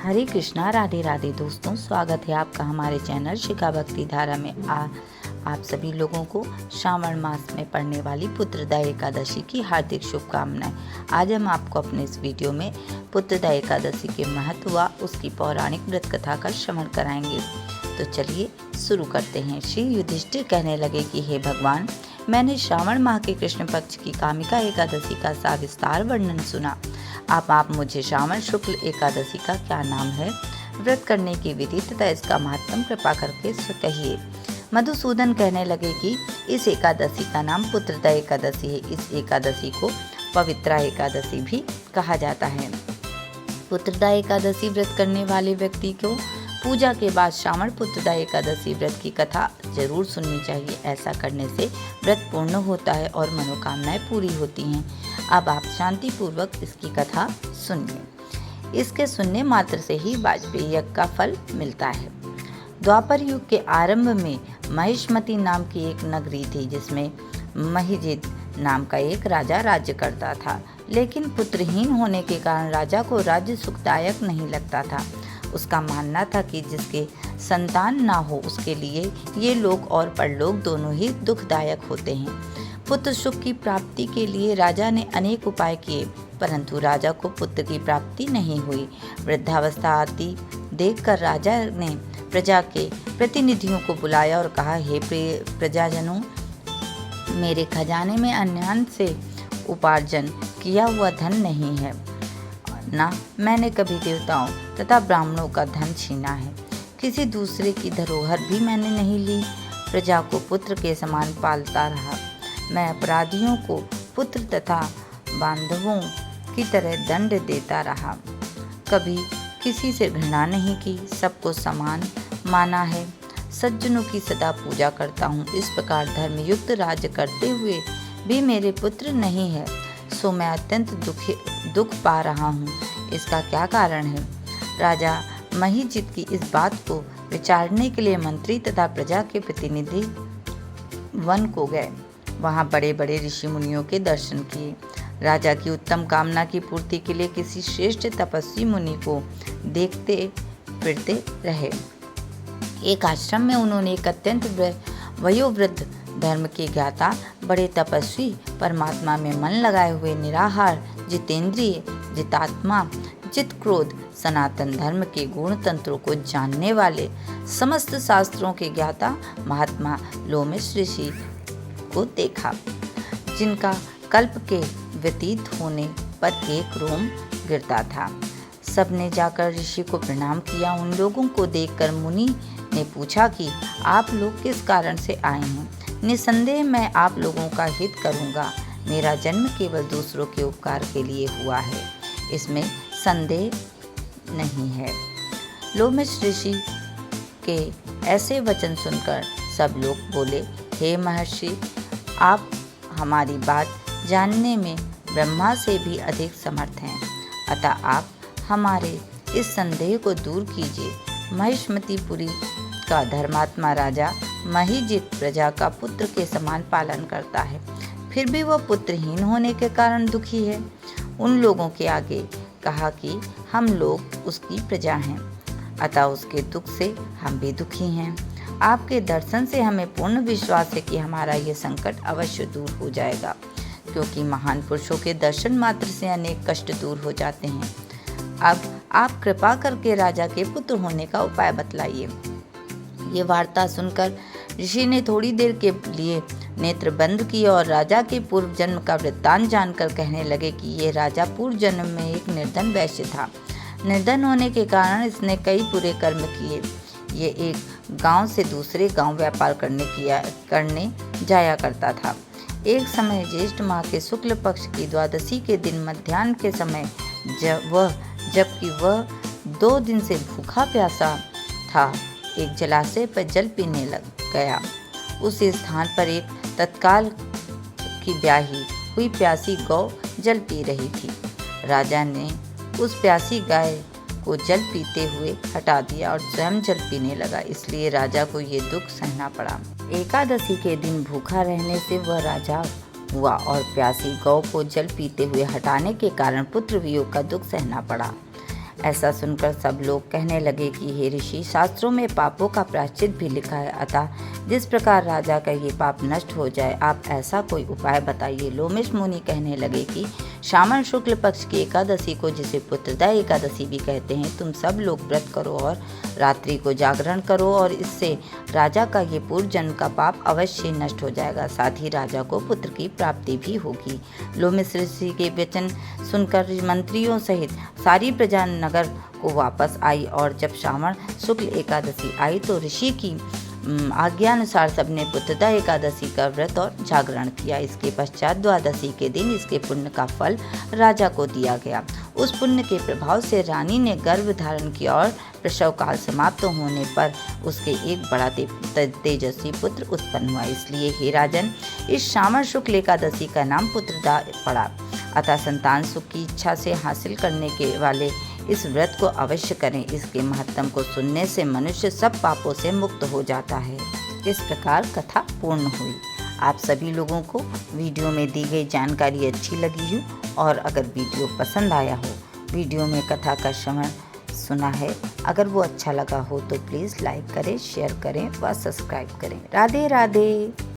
हरे कृष्णा, राधे राधे दोस्तों। स्वागत है आपका हमारे चैनल शिखा भक्ति धारा में। आप सभी लोगों को श्रावण मास में पड़ने वाली पुत्रदा एकादशी की हार्दिक शुभकामनाएं। आज हम आपको अपने इस वीडियो में पुत्रदा एकादशी के महत्व व उसकी पौराणिक व्रत कथा का श्रवण कराएंगे। तो चलिए शुरू करते हैं। श्री युधिष्ठिर कहने लगे कि हे भगवान, मैंने श्रावण माह के कृष्ण पक्ष की कामिका एकादशी का सविस्तार वर्णन सुना। अब आप मुझे श्रावण शुक्ल एकादशी का क्या नाम है, व्रत करने की विधि तथा इसका महत्व कृपा करके कहिए। मधुसूदन कहने लगे कि इस एकादशी का नाम पुत्रदा एकादशी है। इस एकादशी को पवित्रा एकादशी भी कहा जाता है। पुत्रदा एकादशी व्रत करने वाले व्यक्ति को पूजा के बाद श्रावण पुत्रदा एकादशी व्रत की कथा जरूर सुननी चाहिए। ऐसा करने से व्रत पूर्ण होता है और मनोकामनाएं पूरी होती हैं। अब आप शांति पूर्वक इसकी कथा सुनिए। इसके सुनने मात्र से ही वाजपेयी यज्ञ का फल मिलता है। द्वापर युग के आरंभ में महिष्मती नाम की एक नगरी थी, जिसमें महिजित नाम का एक राजा राज्य करता था। लेकिन पुत्रहीन होने के कारण राजा को राज्य सुखदायक नहीं लगता था। उसका मानना था कि जिसके संतान ना हो उसके लिए ये लोक और परलोक दोनों ही दुखदायक होते हैं। पुत्र सुख की प्राप्ति के लिए राजा ने अनेक उपाय किए, परंतु राजा को पुत्र की प्राप्ति नहीं हुई। वृद्धावस्था आती देखकर राजा ने प्रजा के प्रतिनिधियों को बुलाया और कहा, हे प्रजाजनों, मेरे खजाने में अन्यान से उपार्जन किया हुआ धन नहीं है, ना मैंने कभी देवताओं तथा ब्राह्मणों का धन छीना है। किसी दूसरे की धरोहर भी मैंने नहीं ली। प्रजा को पुत्र के समान पालता रहा। मैं अपराधियों को पुत्र तथा बांधवों की तरह दंड देता रहा। कभी किसी से घृणा नहीं की, सबको समान माना है। सज्जनों की सदा पूजा करता हूँ। इस प्रकार धर्मयुक्त राज्य करते हुए भी मेरे पुत्र नहीं है, सो मैं अत्यंत दुख पा रहा हूँ। इसका क्या कारण है? राजा महिजित की इस बात को विचारने के लिए मंत्री तथा प्रजा के प्रतिनिधि वन को गए। वहाँ बड़े बड़े ऋषि मुनियों के दर्शन किए। राजा की उत्तम कामना की पूर्ति के लिए किसी श्रेष्ठ तपस्वी मुनि को देखते फिरते रहे। एक आश्रम में उन्होंने एक अत्यंत वयोवृद्ध धर्म के ज्ञाता, बड़े तपस्वी, परमात्मा में मन लगाए हुए निराहार, जितेंद्रिय, जितात्मा, जित क्रोध, सनातन धर्म के गुण तंत्रों को जानने वाले, समस्त शास्त्रों के ज्ञाता महात्मा लोमेश ऋषि को देखा, जिनका कल्प के व्यतीत होने पर एक रोम गिरता था। सबने जाकर ऋषि को प्रणाम किया। उन लोगों को देखकर मुनि ने पूछा कि आप लोग किस कारण से आए हैं? निसंदेह मैं आप लोगों का हित करूंगा। मेरा जन्म केवल दूसरों के उपकार के लिए हुआ है, इसमें संदेह नहीं है। लोमेश ऋषि के ऐसे वचन सुनकर सब लोग बोले, हे महर्षि, आप हमारी बात जानने में ब्रह्मा से भी अधिक समर्थ हैं, अतः आप हमारे इस संदेह को दूर कीजिए। महिष्मतीपुरी का धर्मात्मा राजा महिजित प्रजा का पुत्र के समान पालन करता है, फिर भी वह पुत्रहीन होने के कारण दुखी है। उन लोगों के आगे कहा कि हम लोग उसकी प्रजा हैं, अतः उसके दुख से हम भी दुखी हैं। आपके दर्शन से हमें पूर्ण विश्वास है कि हमारा ये संकट अवश्य दूर हो जाएगा, क्योंकि महान पुरुषों के दर्शन मात्र से अनेक कष्ट दूर हो जाते हैं। अब आप कृपा करके राजा के पुत्र होने का उपाय बतलाइए। ये वार्ता सुनकर ऋषि ने थोड़ी देर के लिए नेत्र बंद किए और राजा के पूर्व जन्म का वृत्तांत जानकर कहने लगे कि ये राजा पूर्व जन्म में एक निर्धन वैश्य था। निर्धन होने के कारण इसने कई बुरे कर्म किए। ये एक गांव से दूसरे गांव व्यापार करने जाया करता था। एक समय ज्येष्ठ माह के शुक्ल पक्ष की द्वादशी के दिन मध्याह्न के समय जबकि वह 2 दिन से भूखा प्यासा था, एक जलाशय पर जल पीने लग गया। उस स्थान पर एक तत्काल की ब्याही हुई प्यासी गौ जल पी रही थी। राजा ने उस प्यासी गाय को जल पीते हुए हटा दिया और स्वयं जल पीने लगा, इसलिए राजा को ये दुख सहना पड़ा। एकादशी के दिन भूखा रहने से वह राजा हुआ और प्यासी गौ को जल पीते हुए हटाने के कारण पुत्र वियोग का दुख सहना पड़ा। ऐसा सुनकर सब लोग कहने लगे कि हे ऋषि, शास्त्रों में पापों का प्रायश्चित भी लिखा है, अतः जिस प्रकार राजा का ये पाप नष्ट हो जाए, आप ऐसा कोई उपाय बताइए। लोमिश मुनि कहने लगे कि श्रावण शुक्ल पक्ष की एकादशी को, जिसे पुत्रदा एकादशी भी कहते हैं, तुम सब लोग व्रत करो और रात्रि को जागरण करो, और इससे राजा का ये पूर्व जन्म का पाप अवश्य नष्ट हो जाएगा, साथ ही राजा को पुत्र की प्राप्ति भी होगी। लोमिश ऋषि के वचन सुनकर मंत्रियों सहित सारी प्रजा नगर को वापस आई, और जब श्रावण शुक्ल एकादशी आई तो ऋषि की आज्ञानुसार सबने पुत्रदा एकादशी का व्रत और जागरण किया। इसके पश्चात द्वादशी के दिन इसके पुण्य का फल राजा को दिया गया। उस पुण्य के प्रभाव से रानी ने गर्भ धारण किया और प्रसव काल समाप्त होने पर उसके एक बड़ा तेजस्वी पुत्र उत्पन्न हुआ। इसलिए हे राजन, इस श्रावण शुक्ल एकादशी का नाम पुत्रदा पड़ा। अतः संतान सुख की इच्छा से हासिल करने के वाले इस व्रत को अवश्य करें। इसके महत्व को सुनने से मनुष्य सब पापों से मुक्त हो जाता है। इस प्रकार कथा पूर्ण हुई। आप सभी लोगों को वीडियो में दी गई जानकारी अच्छी लगी हो, और अगर वीडियो पसंद आया हो, वीडियो में कथा का श्रवण सुना है, अगर वो अच्छा लगा हो तो प्लीज़ लाइक करें, शेयर करें व सब्सक्राइब करें। राधे राधे।